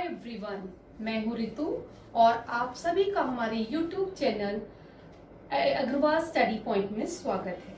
Everyone, मैं हूँ रितु और आप सभी का हमारे YouTube channel Agrawal study point में स्वागत है।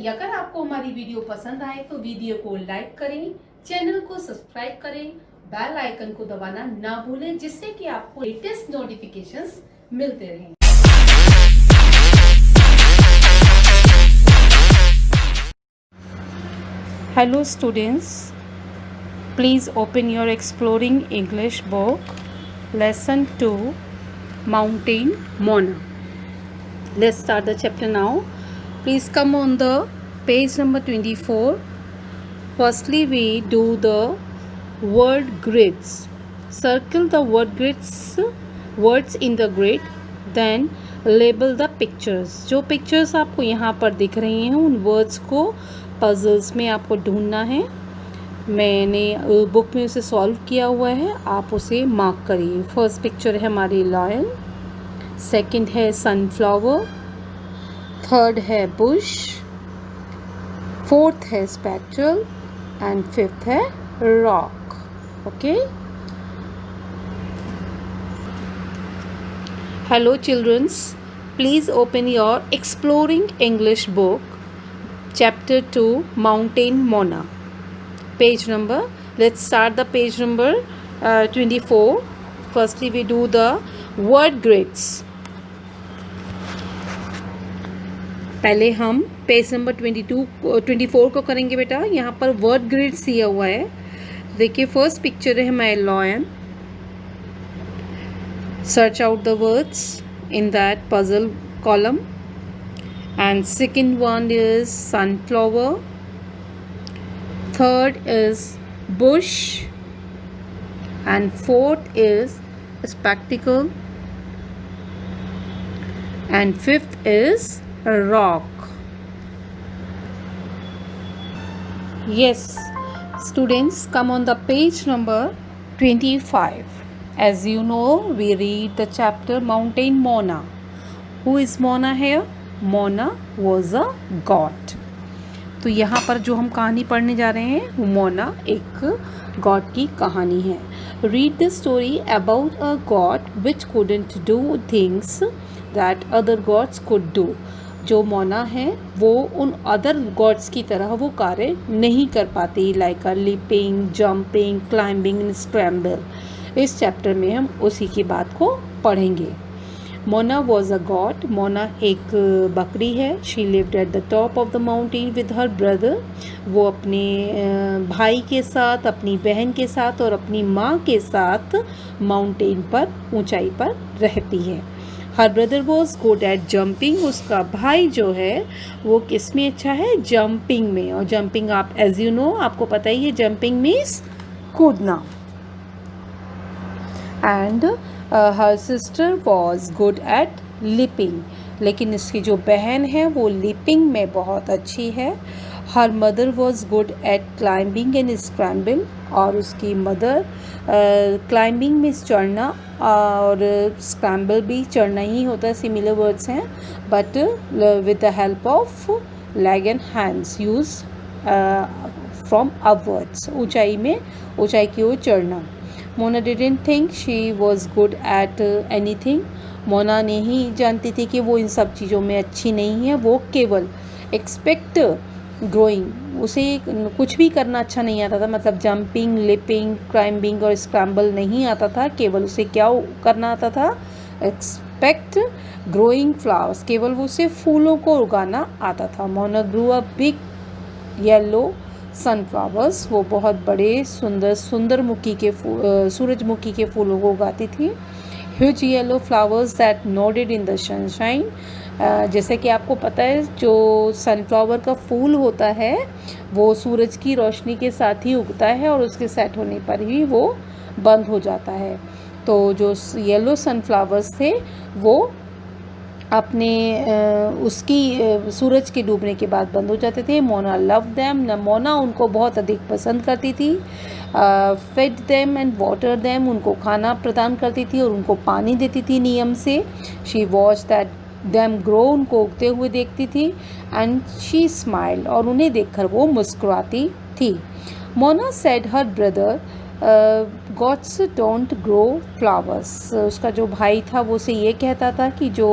अगर आपको हमारी वीडियो पसंद आए तो वीडियो को लाइक करें, चैनल को सब्सक्राइब करें, बेल आइकन को दबाना ना भूलें, जिससे कि आपको लेटेस्ट नोटिफिकेशंस मिलते रहें। Hello students, please open your Exploring English book, lesson 2, Mountain Mona. Let's start the chapter now. Please come on the page number 24. Firstly, we do the word grids. Circle the words in the grid, then label the pictures. जो pictures आपको यहाँ पर दिख रही हैं उन words को puzzles में आपको ढूंढना है। मैंने बुक में उसे सॉल्व किया हुआ है, आप उसे मार्क करिए। फर्स्ट पिक्चर है हमारी लायन, सेकंड है सनफ्लावर, थर्ड है बुश, फोर्थ है स्पेक्ट्रल एंड फिफ्थ है rock. Okay, hello childrens, please open your exploring English book, chapter 2, mountain Mona. Page number, let's start the page number 24. Firstly we do the word grids. पहले हम page number 24 को करेंगे बेटा। यहाँ पर word grids दिया हुआ है। देखिए, फर्स्ट पिक्चर है my lion. Search out the words in that puzzle column, and second one is sunflower, third is bush, and fourth is spectacle, and fifth is rock. Yes, students, come on the page number 25. As you know, we read the chapter Mountain Mona. Who is Mona here? Mona was a god. तो यहाँ पर जो हम कहानी पढ़ने जा रहे हैं, मोना एक गॉड की कहानी है। Read the story about a God which couldn't do things that other gods could do. जो मोना है वो उन अदर गॉड्स की तरह वो कार्य नहीं कर पाती, like leaping, jumping, climbing and scramble. इस चैप्टर में हम उसी की बात को पढ़ेंगे। Mona was a God. Mona एक बकरी है। She lived at the top of the mountain with her brother. वो अपने भाई के साथ, अपनी बहन के साथ और अपनी माँ के साथ माउंटेन पर, ऊंचाई पर रहती है। Her brother was good at jumping. उसका भाई जो है वो किस में अच्छा है? जंपिंग में। और जंपिंग, आप एज यू नो, आपको पता ही है, जंपिंग मीन्स कूदना। And her sister was good at leaping. लेकिन इसकी जो बहन है वो लिपिंग में बहुत अच्छी है। Her mother was good at climbing and scramble. और उसकी मदर क्लाइंबिंग में चढ़ना और स्क्रैम्बल भी चढ़ना ही होता है, सिमिलर वर्ड्स हैं, but with the help of leg and hands use from upwards, ऊंचाई की ओर चढ़ना। Mona didn't think she was good at anything. Mona नहीं जानती थी कि वो इन सब चीज़ों में अच्छी नहीं है। वो केवल एक्सपेक्ट ग्रोइंग, उसे कुछ भी करना अच्छा नहीं आता था, मतलब जंपिंग, लिपिंग, क्लाइंबिंग और स्क्रैम्बल नहीं आता था। केवल उसे क्या करना आता था? Expect growing flowers. केवल उसे फूलों को उगाना आता था। मोना ग्रू अ बिग येलो सनफ्लावर्स। वो बहुत बड़े सूरजमुखी के फूलों को उगाती थी। Huge yellow flowers that nodded in the sunshine. जैसे कि आपको पता है, जो सनफ्लावर का फूल होता है वो सूरज की रोशनी के साथ ही उगता है और उसके सेट होने पर ही वो बंद हो जाता है। तो जो येलो सनफ्लावर्स थे वो अपने उसकी सूरज के डूबने के बाद बंद हो जाते थे। Mona love them. मोना उनको बहुत अधिक पसंद करती थी। Fed them and water them. उनको खाना प्रदान करती थी और उनको पानी देती थी नियम से। She watch that them grow. उनको उगते हुए देखती थी। And she smile. और उन्हें देखकर वो मुस्कुराती थी। Mona said her brother goats don't grow flowers. उसका जो भाई था वो उसे ये कहता था कि जो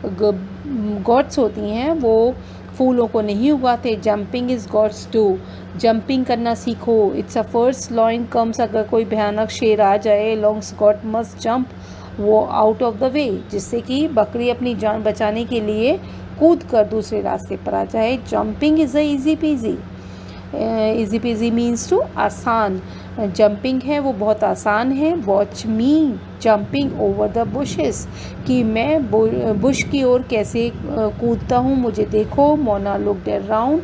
गॉड्स होती हैं वो फूलों को नहीं उगाते। Jumping is goats do, jumping करना सीखो। It's a first lion comes, अगर कोई भयानक शेर आ जाए, लॉन्ग्स गॉड मस्ट जंप वो आउट ऑफ द वे, जिससे कि बकरी अपनी जान बचाने के लिए कूद कर दूसरे रास्ते पर आ जाए। Jumping is a easy peasy, easy peasy means to आसान, जंपिंग है वो बहुत आसान है। Watch me jumping over the bushes, कि मैं बुश की ओर कैसे कूदता हूँ, मुझे देखो। मोना लुक्ड अराउंड,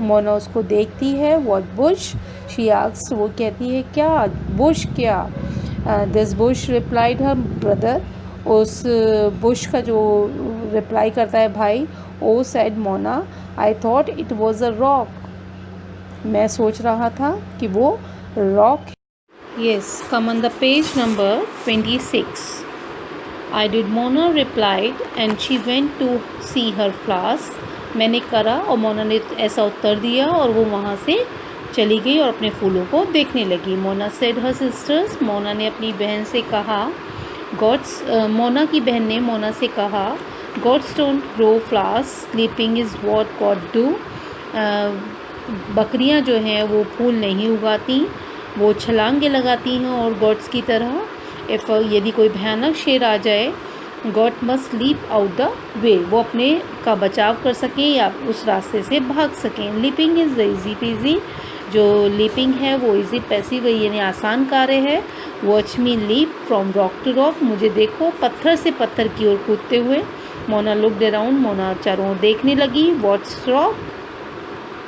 मोना उसको देखती है। व्हाट बुश, शी आस्क्स, वो कहती है क्या बुश, क्या। This bush replied her brother, उस बुश का जो रिप्लाई करता है भाई। Oh said Mona, I thought it was a rock, मैं सोच रहा था कि वो rock. Yes, come on the page number 26. I did, Mona replied, and she went to see her flowers. मैंने करा और मोना ने ऐसा उत्तर दिया और वो वहाँ से चली गई और अपने फूलों को देखने लगी। Mona said her sisters, Mona ने अपनी बहन से कहा, गॉड्स, मोना की बहन ने मोना से कहा, goats don't grow flowers, sleeping is what goat do. बकरियां जो हैं वो फूल नहीं उगाती, वो छलांगे लगाती हैं और गॉड्स की तरह। यदि कोई भयानक शेर आ जाए, goat must leap out the way, वो अपने का बचाव कर सकें या उस रास्ते से भाग सकें। Leaping is the easy peasy, जो लीपिंग है वो ईजी पैसिव यानी आसान कार्य है। Watch me leap from rock to rock, मुझे देखो पत्थर से पत्थर की ओर कूदते हुए। मोना लुक्ड अराउंड, मोना चारों ओर देखने लगी। व्हाट्स रॉक,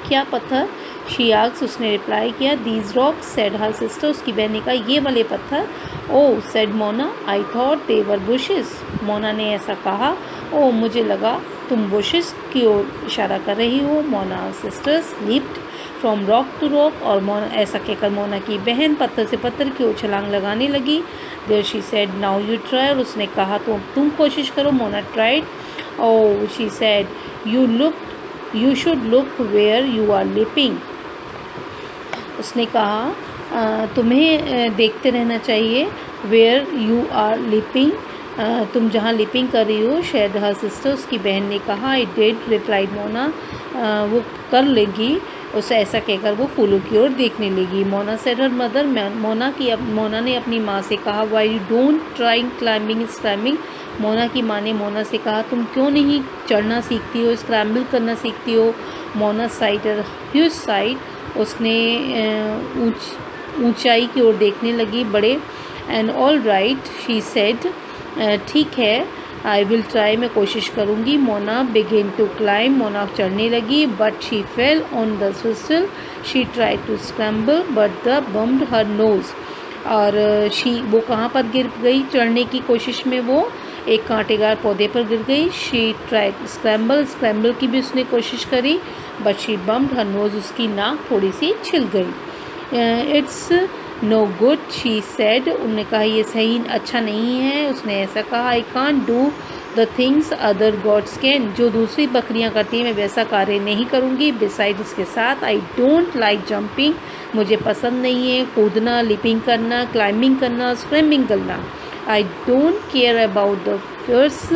क्या पत्थर। शी आस्क्ड, उसने रिप्लाई किया। These rocks, said her sister, उसकी बहन ने कहा ये वाले पत्थर। Oh said Mona, I thought they were bushes, Mona ने ऐसा कहा। ओ मुझे लगा तुम बुशेस की ओर इशारा कर रही हो। Mona sisters leaped from rock to rock, और मोना, ऐसा कहकर मोना की बहन पत्थर से पत्थर की ओर छलांग लगाने लगी। There she said now you try, और उसने कहा तो तुम कोशिश करो। Mona tried. Oh she said you should look where you are leaping, उसने कहा तुम्हें देखते रहना चाहिए। वेयर यू आर लिपिंग, तुम जहाँ लिपिंग कर रही हो। शेड हर सिस्टर, उसकी बहन ने कहा। आई डिड, रिप्लाइड मोना, वो कर लेगी। उसे ऐसा कहकर वो फूलों की ओर देखने लगी। Mona said her mother, Mona ने अपनी माँ से कहा। Why you don't try climbing scrambling, Mona की माँ ने मोना से कहा तुम क्यों नहीं चढ़ना सीखती हो, स्क्रैम्बल करना सीखती हो। मोना साइड ह्यूज साइड, उसने ऊंचाई की ओर देखने लगी बड़े। And all right, she said, ठीक है, आई विल ट्राई, मैं कोशिश करूँगी। Mona began to climb, Mona चढ़ने लगी। But she fell on the thistle, she tried to scramble but the bumped her nose, और वो कहाँ पर गिर गई चढ़ने की कोशिश में, वो एक कांटेदार पौधे पर गिर गई। शी ट्राई स्क्रैम्बल की भी उसने कोशिश करी। But she bumped her nose, उसकी नाक थोड़ी सी छिल गई। It's no good, she said, उन्होंने कहा ये सही अच्छा नहीं है, उसने ऐसा कहा। I can't do the things other gods can, जो दूसरी बकरियां करती हैं मैं वैसा कार्य नहीं करूँगी। बिसाइड, इसके साथ, आई डोंट लाइक जंपिंग, मुझे पसंद नहीं है कूदना, लिपिंग करना, क्लाइंबिंग करना, स्विमिंग करना। I don't care about the fierce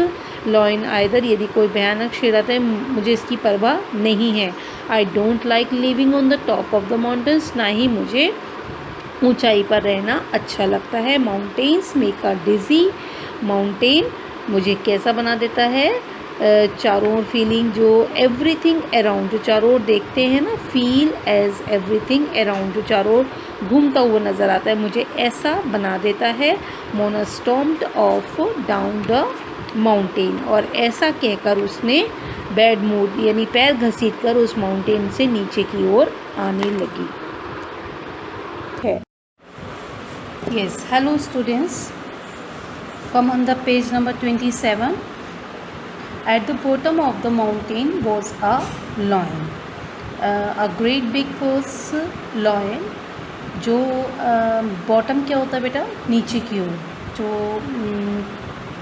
lion either, यदि कोई भयानक शेर आता है मुझे इसकी परवाह नहीं है। I don't like living on the top of the mountains, ना ही मुझे ऊंचाई पर रहना अच्छा लगता है। Mountains make a dizzy, mountain मुझे कैसा बना देता है, चारों ओर फीलिंग, जो एवरीथिंग अराउंड, जो चारों ओर देखते हैं ना, फील एज एवरीथिंग अराउंड, जो चारों ओर घूमता हुआ नज़र आता है, मुझे ऐसा बना देता है। Mona stomped off down the mountain, और ऐसा कहकर उसने बैड मूड यानी पैर घसीटकर उस माउंटेन से नीचे की ओर आने लगी है। Yes, hello students. Come on the page number 27. At the bottom of the mountain was a lion. A great big first lion. जो बॉटम क्या होता है बेटा, नीचे की ओर, जो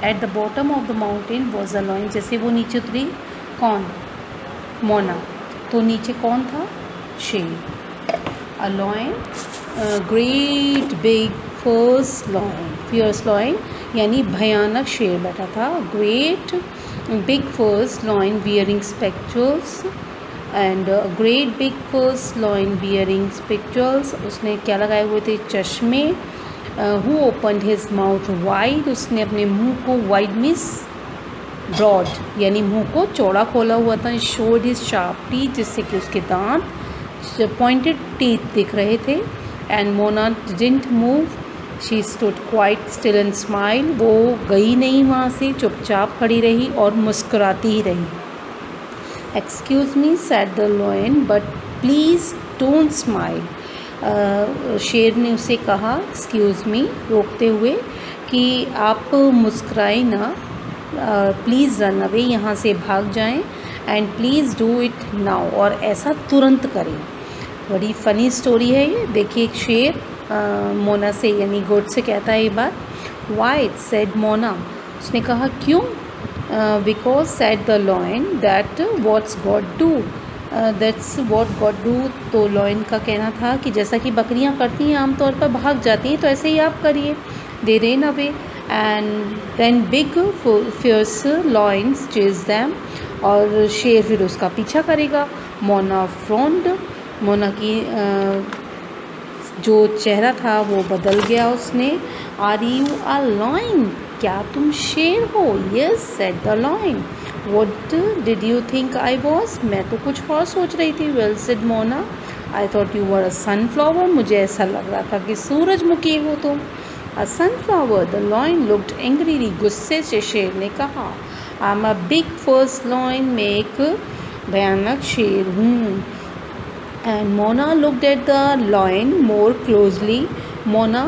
at the bottom of the mountain was a lion, जैसे वो नीचे उतरी, कौन, मोना, तो नीचे कौन था, शेर। A lion great big fierce lion यानी भयानक शेर बैठा था. Great big first lion wearing spectacles and great big first lion wearing spectacles. उसने क्या लगाए हुए थे? चश्मे. Who opened his mouth wide. उसने अपने मुंह को वाइड मीन्स ब्रॉड यानी मुंह को चौड़ा खोला हुआ था. शोड हिज शार्प टीथ जिससे कि उसके दांत पॉइंटेड टीथ दिख रहे थे. And Mona didn't move. She stood quite still and smile. वो गई नहीं वहाँ से, चुपचाप खड़ी रही और मुस्कुराती ही रही. Excuse me said the lion but please don't smile. शेर ने उसे कहा एक्सक्यूज़ मी रोकते हुए कि आप मुस्कुराए ना, प्लीज़ रन अवे यहाँ से भाग जाएं. And please do it now और ऐसा तुरंत करें. बड़ी फ़नी स्टोरी है ये. देखिए एक शेर मोना से यानी गोट से कहता है ये बात. Why said Mona. उसने कहा क्यों? Because said the lion that what's goat do. That's what goat do. तो लॉयन का कहना था कि जैसा कि बकरियां करती हैं आमतौर पर भाग जाती हैं तो ऐसे ही आप करिए. They ran away and then big fierce lions chase them. और शेर फिर उसका पीछा करेगा. मोना फ्रॉन्ड. मोना की जो चेहरा था वो बदल गया. उसने आर यू अ लॉयन. क्या तुम शेर हो? Yes said the lion. What did you think I was. मैं तो कुछ और सोच रही थी. Well said Mona. I thought you were a sunflower. मुझे ऐसा लग रहा था कि सूरजमुखी हो तुम. A sunflower. The lion looked angrily. गुस्से से शेर ने कहा I am a big first lion. मैं एक भयानक शेर हूँ. And Mona looked at the lion more closely. Mona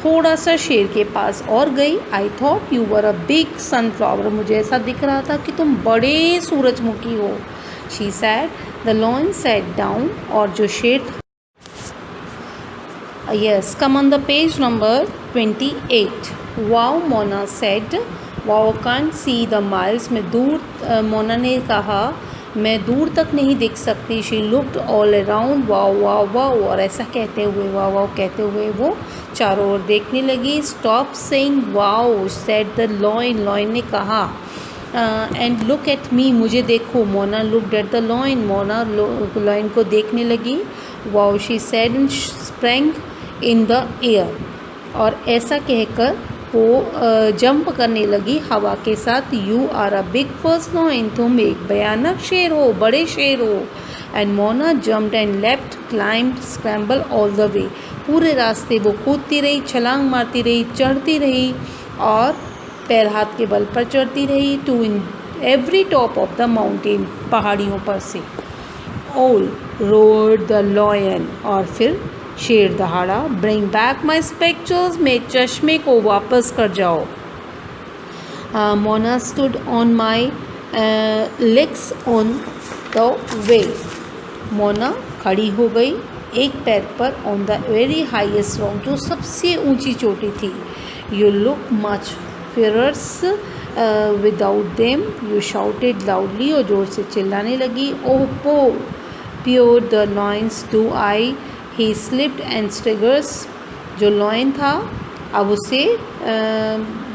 थोड़ा सा शेर के पास और गई. आई thought you were a big sunflower. मुझे ऐसा दिख रहा था कि तुम बड़े सूरजमुखी हो. She said. The lion sat down. और जो शेर yes come on the page number 28. Wow Mona said. Wow can't see the miles. मैं दूर मोना ने कहा मैं दूर तक नहीं देख सकती. She looked all around. Wow wow wow. और ऐसा कहते हुए वाओ वाओ कहते हुए वो चारों ओर देखने लगी. Stop saying wow said the lion. Lion ने कहा एंड लुक एट मी. मुझे देखो. Mona looked at the lion. Mona lion को देखने लगी. Wow she said and sprang in the air. और ऐसा कहकर वो जंप करने लगी हवा के साथ. You are a big first lion. तुम एक भयानक शेर हो, बड़े शेर हो. And Mona jumped and left climbed scramble all the way. पूरे रास्ते वो कूदती रही, छलांग मारती रही, चढ़ती रही और पैर हाथ के बल पर चढ़ती रही. To in every top of the mountain. पहाड़ियों पर से. All roared the lion. और फिर शेर दहाड़ा. Bring back my स्पेक्चर्स. मेरे चश्मे को वापस कर जाओ. Mona stood on my legs on the way. Mona खड़ी हो गई एक पैर पर on the very highest rock. जो सबसे ऊंची चोटी थी. You look much fierce without them. You shouted loudly. और ज़ोर से चिल्लाने लगी. ओह पो pure the lions do I. He slipped and staggers. जो लॉयन था अब उसे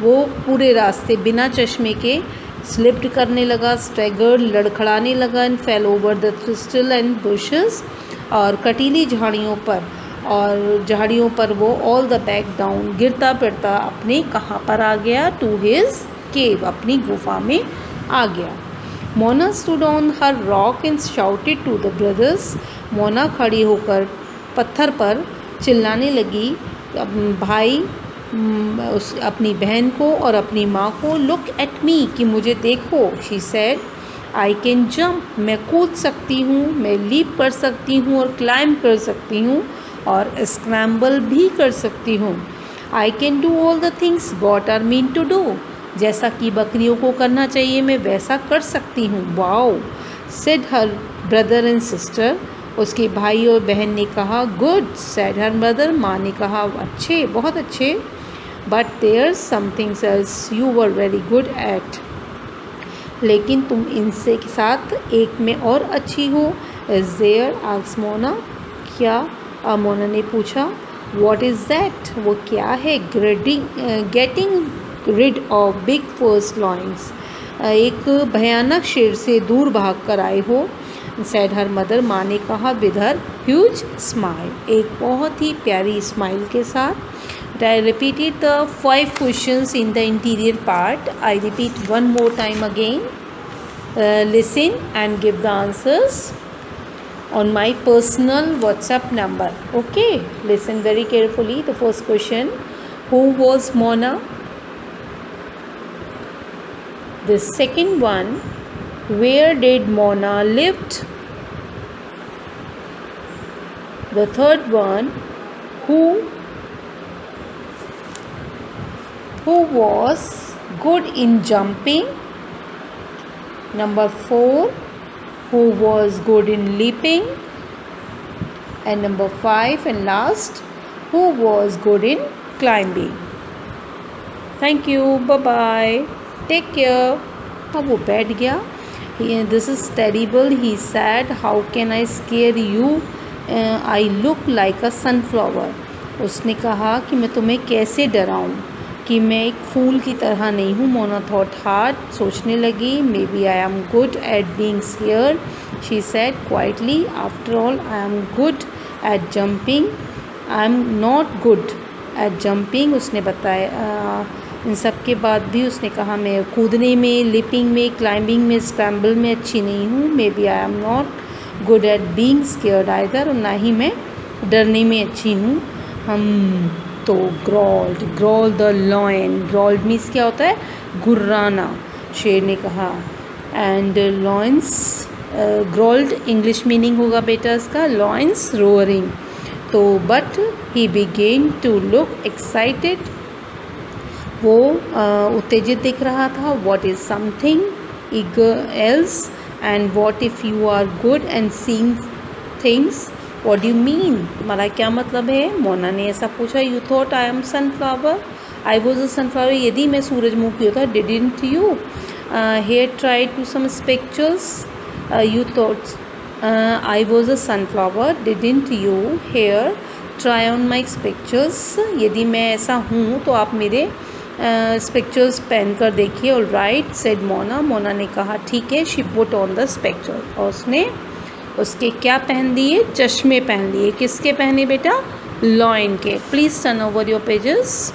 वो पूरे रास्ते बिना चश्मे के स्लिप्ड करने लगा. स्टेगर लड़खड़ाने लगा. And fell over the thistle and bushes. और कटीली झाड़ियों पर और झाड़ियों पर वो ऑल द बैक डाउन गिरता फिरता अपने कहाँ पर आ गया. To his cave. अपनी गुफा में आ गया. Mona stood on her rock and shouted to the brothers. मोना खड़ी होकर पत्थर पर चिल्लाने लगी भाई उस अपनी बहन को और अपनी माँ को. Look at me. कि मुझे देखो. She said I can jump. मैं कूद सकती हूँ, मैं लीप कर सकती हूँ और क्लाइंब कर सकती हूँ और स्क्रैम्बल भी कर सकती हूँ. I can do all the things goat are mean to do. जैसा कि बकरियों को करना चाहिए मैं वैसा कर सकती हूँ. Wow said her brother and sister. उसके भाई और बहन ने कहा. Good said her mother. माँ ने कहा अच्छे, बहुत अच्छे. But there something else you were very good at. लेकिन तुम इनसे के साथ एक में और अच्छी हो. Is there asked Mona. क्या मोना ने पूछा, वॉट इज़ दैट? वो क्या है? Getting rid of big first lions, एक भयानक शेर से दूर भाग कर आए हो, सैड हर मदर, माँ ने कहा विद हर ह्यूज स्माइल, एक बहुत ही प्यारी स्माइल के साथ. I repeated the 5 questions in the interior part. I repeat one more time again. Listen and give the answers on my personal WhatsApp number. Okay, listen very carefully. The first question, who was Mona? The second one, where did Mona lived? The third one, who was good in jumping? Number 4, who was good in leaping? And number 5 and last, who was good in climbing? Thank you. Bye bye. Take care. अब वो बैठ गया. This is terrible, he said. How can I scare you? I look like a sunflower. उसने कहा कि मैं तुम्हें कैसे डराऊं, कि मैं एक फूल की तरह नहीं हूँ. मोना थॉट हार्ड, सोचने लगी. May be I am good at being scared, she said quietly. After all I am good at jumping, I am not good at jumping. उसने बताया. इन सब के बाद भी उसने कहा मैं कूदने में, लिपिंग में, क्लाइंबिंग में, स्क्रैम्बल में अच्छी नहीं हूँ. May be I am not good at being scared either, और ना ही मैं डरने में अच्छी हूँ. तो growled the lion. Growled means क्या होता है? गुर्राना. शेर ने कहा. And lions, growled English meaning होगा बेटा इसका, लॉयंस रोअरिंग. तो but he began to look excited, वो उत्तेजित दिख रहा था. What is something else, and what if you are good and seeing things, what do you mean? तुम्हारा क्या मतलब है? मोना ने ऐसा पूछा. You thought I am sunflower, I was a sunflower. यदि मैं सूरजमुखी होता, didn't you? Here try to some pictures. You thought I was a sunflower, didn't you? Here try on my pictures. यदि मैं ऐसा हूँ तो आप मेरे स्पेक्चर्स पहन कर देखिए. All right said Mona. Mona ने कहा ठीक है. शी पुट ऑन द स्पेक्चर, और उसने उसके क्या पहन दिए? चश्मे पहन लिए. किसके पहने बेटा? लॉयन के. Please turn over your pages.